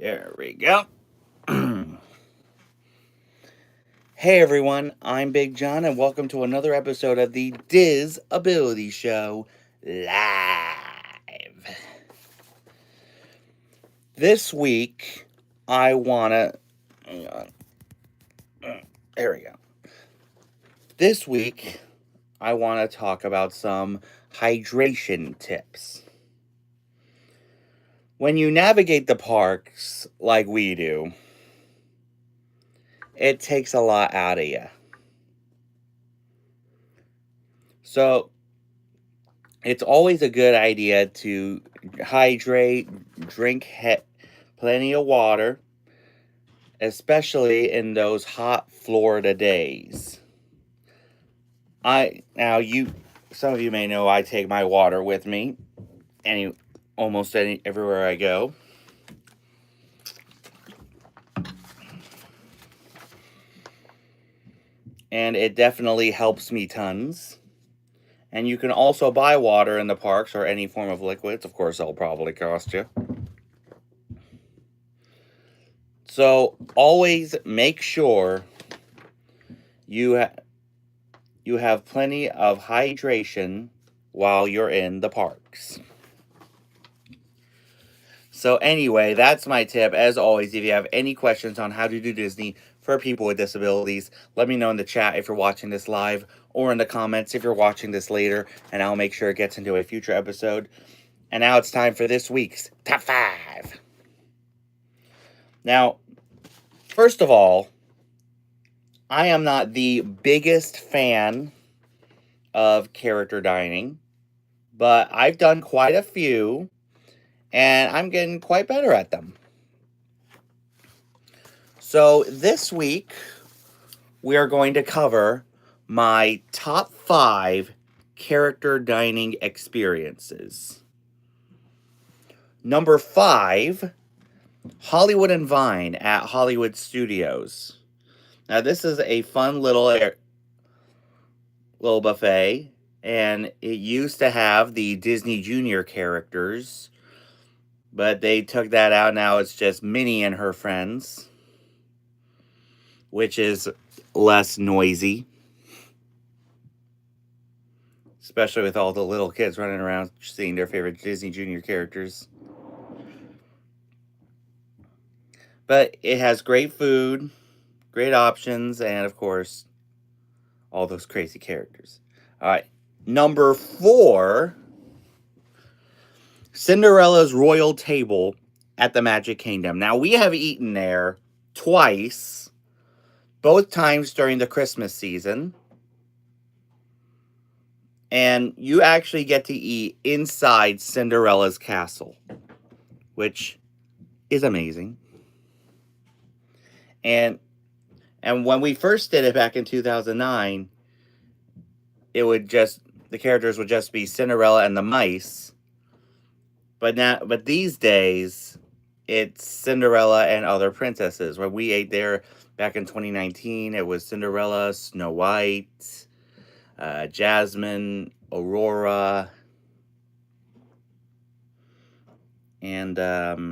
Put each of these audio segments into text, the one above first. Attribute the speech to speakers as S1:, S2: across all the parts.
S1: There we go. Hey everyone, I'm Big John, and welcome to another episode of the Diz Ability Show live. This week, I wanna. Hang on. There we go. This week, I want to talk about some hydration tips. When you navigate the parks like we do, it takes a lot out of you. So, it's always a good idea to hydrate, drink plenty of water, especially in those hot Florida days. Some of you may know I take my water with me almost everywhere I go. And it definitely helps me tons. And you can also buy water in the parks or any form of liquids. Of course, they'll probably cost you. So always make sure you have plenty of hydration while you're in the parks. So anyway, that's my tip. As always, if you have any questions on how to do Disney for people with disabilities, let me know in the chat if you're watching this live, or in the comments if you're watching this later, and I'll make sure it gets into a future episode. And now it's time for this week's Top 5. Now, first of all, I am not the biggest fan of character dining, but I've done quite a few, and I'm getting quite better at them. So this week, we are going to cover my top 5 character dining experiences. Number 5, Hollywood and Vine at Hollywood Studios. Now, this is a fun little buffet, and it used to have the Disney Junior characters, but they took that out. Now it's just Minnie and her friends, which is less noisy, especially with all the little kids running around seeing their favorite Disney Junior characters. But it has great food, great options, and of course, all those crazy characters. All right, number 4, Cinderella's Royal Table at the Magic Kingdom. Now, we have eaten there twice, both times during the Christmas season. And you actually get to eat inside Cinderella's castle, which is amazing. And when we first did it back in 2009, the characters would just be Cinderella and the mice. But these days, it's Cinderella and other princesses. When we ate there back in 2019, it was Cinderella, Snow White, Jasmine, Aurora, and I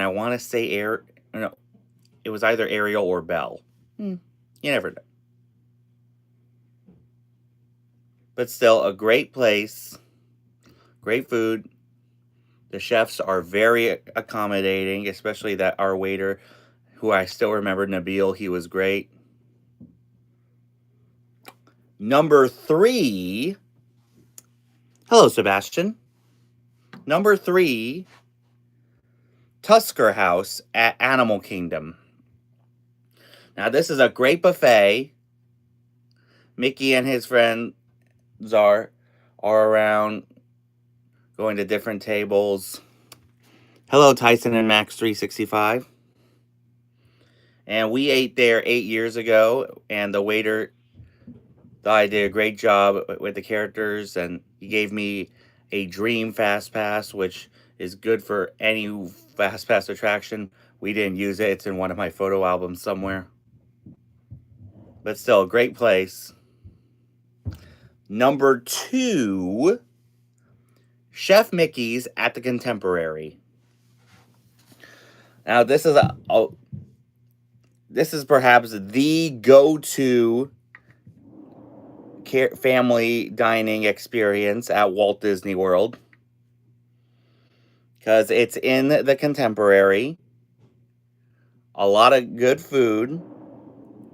S1: want to say it was either Ariel or Belle. You never know. But still, a great place, great food. The chefs are very accommodating, especially our waiter, who I still remember, Nabil. He was great. Number 3. Hello, Sebastian. Number 3, Tusker House at Animal Kingdom. Now, this is a great buffet. Mickey and his friends are around, going to different tables. Hello, Tyson and Max 365. And we ate there 8 years ago, and the waiter thought I did a great job with the characters, and he gave me a Dream Fast Pass, which is good for any Fast Pass attraction. We didn't use it. It's in one of my photo albums somewhere. But still, a great place. Number 2, Chef Mickey's at the Contemporary. Now, this is perhaps the go-to family dining experience at Walt Disney World, because it's in the Contemporary. A lot of good food,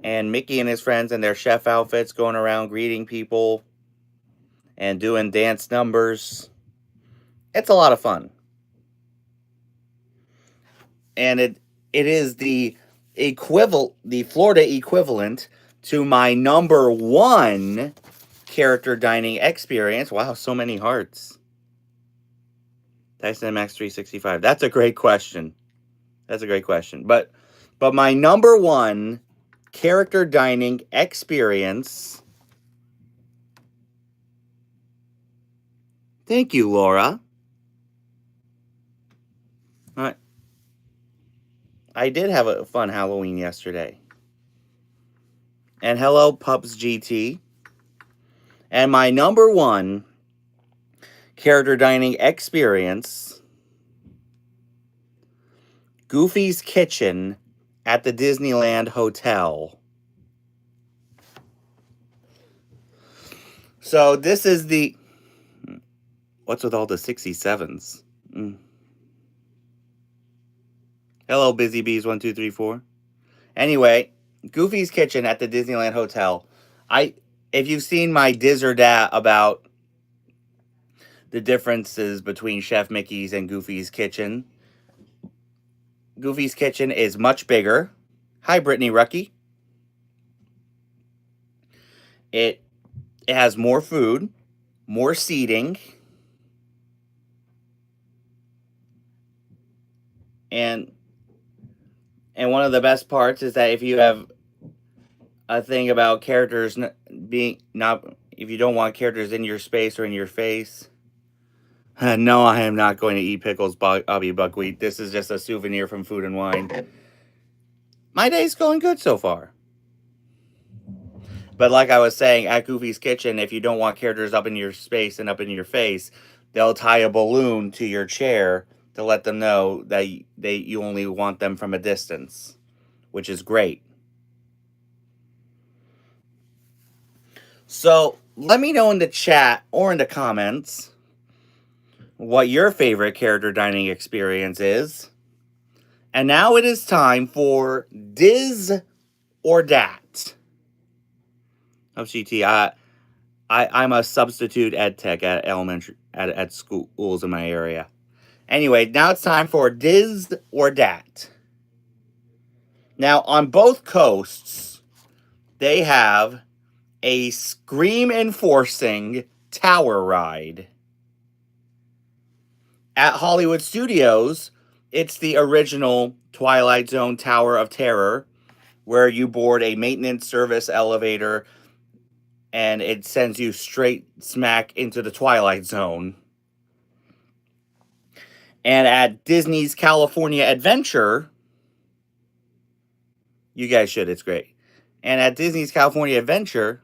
S1: and Mickey and his friends in their chef outfits going around greeting people and doing dance numbers. It's a lot of fun. And it is the Florida equivalent to my number one character dining experience. Wow, so many hearts. Tyson MX 365. That's a great question. But my number one character dining experience. Thank you, Laura. I did have a fun Halloween yesterday. And hello, Pups GT. And my number one character dining experience, Goofy's Kitchen at the Disneyland Hotel. So this is the... What's with all the 67s? Hello, Busy Bees 1234. Anyway, Goofy's Kitchen at the Disneyland Hotel. If you've seen my Diz or Dat about the differences between Chef Mickey's and Goofy's Kitchen, Goofy's Kitchen is much bigger. Hi, Brittany Rucky. It has more food, more seating, and one of the best parts is that if you have a thing about characters if you don't want characters in your space or in your face. No, I am not going to eat pickles, Bobby Buckwheat. This is just a souvenir from Food and Wine. My day's going good so far. But like I was saying, at Goofy's Kitchen, if you don't want characters up in your space and up in your face, they'll tie a balloon to your chair to let them know that you only want them from a distance, which is great. So let me know in the chat or in the comments what your favorite character dining experience is. And now it is time for Diz or Dat. Oh, GT, I'm a substitute ed tech at elementary at schools in my area. Anyway, now it's time for Diz or Dat. Now, on both coasts, they have a scream-enforcing tower ride. At Hollywood Studios, it's the original Twilight Zone Tower of Terror, where you board a maintenance service elevator and it sends you straight smack into the Twilight Zone. And at Disney's California Adventure, you guys should, it's great. And at Disney's California Adventure,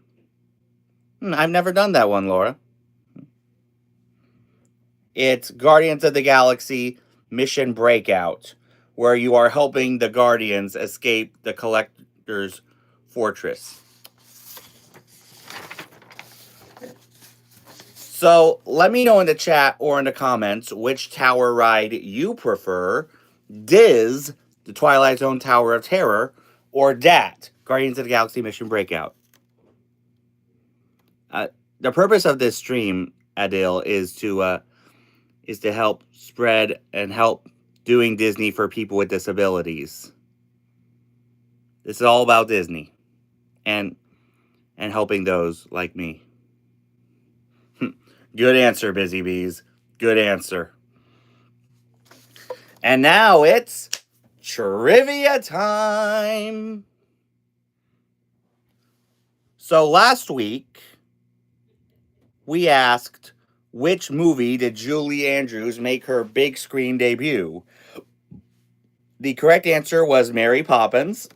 S1: I've never done that one, Laura. It's Guardians of the Galaxy Mission Breakout, where you are helping the Guardians escape the Collector's Fortress. So let me know in the chat or in the comments which tower ride you prefer. Diz, the Twilight Zone Tower of Terror, or Dat, Guardians of the Galaxy Mission Breakout. The purpose of this stream, Adil, is to help spread and help doing Disney for people with disabilities. This is all about Disney and helping those like me. Good answer, Busy Bees. Good answer. And now it's trivia time. So last week, we asked, which movie did Julie Andrews make her big screen debut? The correct answer was Mary Poppins.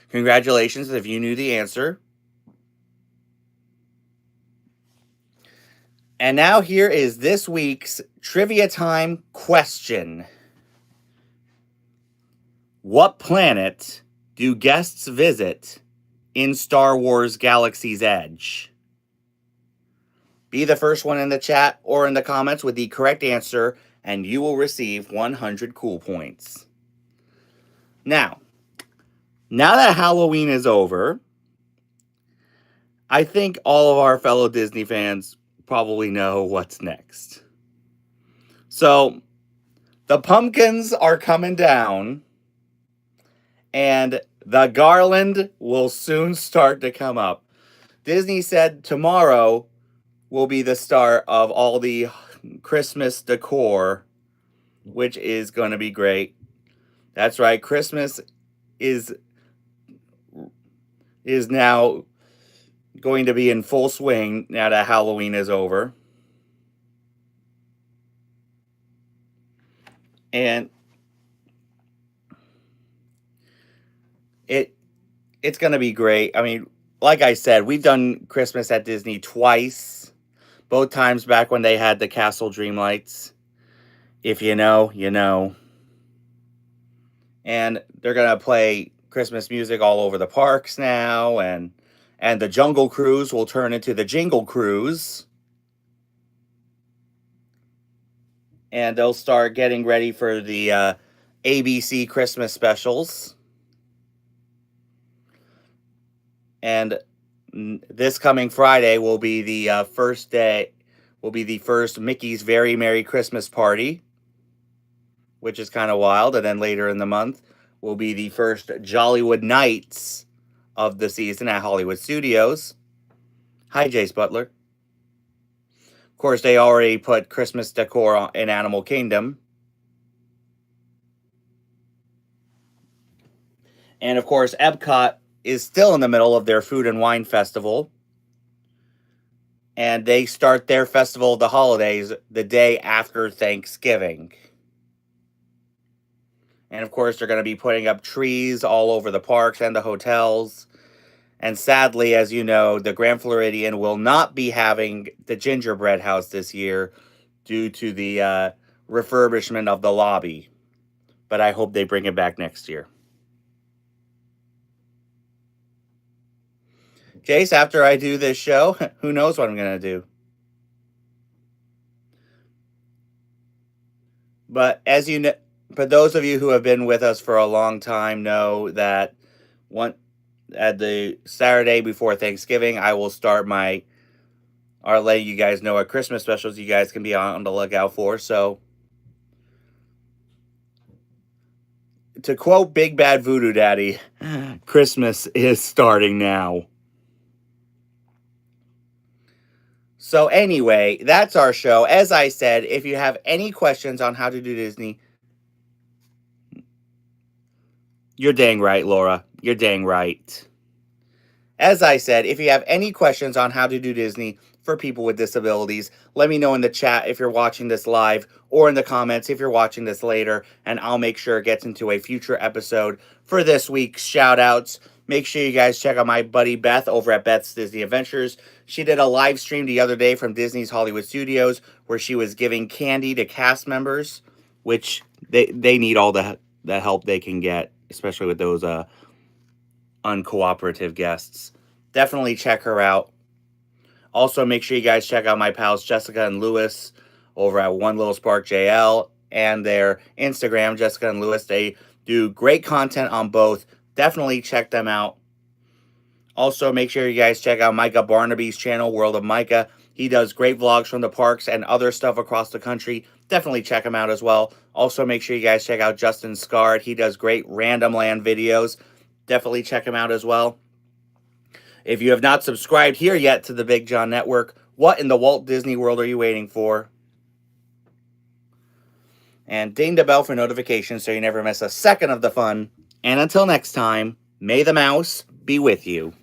S1: Congratulations if you knew the answer. And now here is this week's Trivia Time question. What planet do guests visit in Star Wars Galaxy's Edge? Be the first one in the chat or in the comments with the correct answer, and you will receive 100 cool points. Now that Halloween is over, I think all of our fellow Disney fans probably know what's next. So, the pumpkins are coming down, and the garland will soon start to come up. Disney said tomorrow will be the start of all the Christmas decor, which is going to be great. That's right, Christmas is now going to be in full swing now that Halloween is over. And it's going to be great. I mean, like I said, we've done Christmas at Disney twice. Both times back when they had the Castle Dreamlights. If you know, you know. And they're going to play Christmas music all over the parks now, and the Jungle Cruise will turn into the Jingle Cruise. And they'll start getting ready for the ABC Christmas specials. And this coming Friday will be the first Mickey's Very Merry Christmas Party, which is kind of wild. And then later in the month will be the first Jollywood Nights of the season at Hollywood Studios. Hi, Jace Butler. Of course, they already put Christmas decor in Animal Kingdom. And of course, Epcot is still in the middle of their Food and Wine Festival. And they start their Festival of the Holidays the day after Thanksgiving. And of course, they're going to be putting up trees all over the parks and the hotels. And sadly, as you know, the Grand Floridian will not be having the gingerbread house this year due to the refurbishment of the lobby. But I hope they bring it back next year. Jace, after I do this show, who knows what I'm going to do. But as you know, for those of you who have been with us for a long time know that at the Saturday before Thanksgiving, I will start or letting you guys know what Christmas specials you guys can be on the lookout for. So, to quote Big Bad Voodoo Daddy, Christmas is starting now. So anyway, that's our show. As I said, if you have any questions on how to do Disney, you're dang right, Laura. You're dang right. As I said, if you have any questions on how to do Disney for people with disabilities, let me know in the chat if you're watching this live, or in the comments if you're watching this later, and I'll make sure it gets into a future episode for this week's shout-outs. Make sure you guys check out my buddy Beth over at Beth's Disney Adventures. She did a live stream the other day from Disney's Hollywood Studios where she was giving candy to cast members, which they need all the help they can get, especially with those uncooperative guests. Definitely check her out. Also, make sure you guys check out my pals Jessica and Lewis over at One Little Spark JL and their Instagram, Jessica and Lewis. They do great content on both. Definitely check them out. Also, make sure you guys check out Micah Barnaby's channel, World of Micah. He does great vlogs from the parks and other stuff across the country. Definitely check him out as well. Also, make sure you guys check out Justin Scard. He does great Random Land videos. Definitely check him out as well. If you have not subscribed here yet to the Big John Network, what in the Walt Disney World are you waiting for? And ding the bell for notifications so you never miss a second of the fun. And until next time, may the mouse be with you.